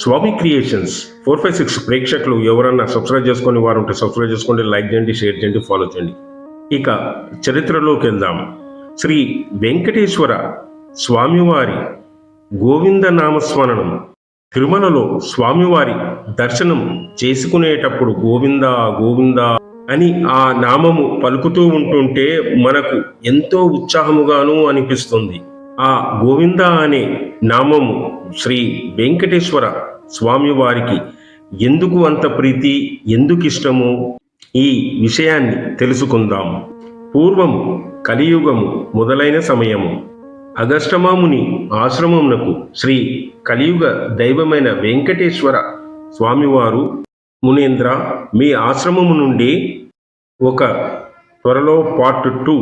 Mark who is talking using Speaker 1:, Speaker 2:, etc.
Speaker 1: స్వామి creations 456 ప్రేక్షకులు ఎవరన్నా subscribe చేసుకొని వారు ఉంటే సబ్స్క్రైబ్ చేసుకోండి, లైక్ చేయండి, షేర్ చేయండి, ఫాలో చేయండి. ఇక చరిత్రలోకి వెళ్దాం. శ్రీ వెంకటేశ్వర స్వామివారి గోవింద నామస్మరణం. తిరుమలలో స్వామివారి దర్శనం చేసుకునేటప్పుడు గోవింద గోవింద అని ఆ నామము పలుకుతూ ఉంటుంటే మనకు ఎంతో ఉత్సాహముగాను అనిపిస్తుంది. ఆ గోవింద అనే నామము శ్రీ వెంకటేశ్వర స్వామివారికి ఎందుకు అంత ప్రీతి, ఎందుకు ఇష్టము, ఈ విషయాన్ని తెలుసుకుందాం. పూర్వము కలియుగము మొదలైన సమయము అగస్త్యముని ఆశ్రమమునకు శ్రీ కలియుగ దైవమైన వెంకటేశ్వర స్వామివారు, మునేంద్ర, మీ ఆశ్రమము నుండి ఒక త్వరలో పార్ట్ 2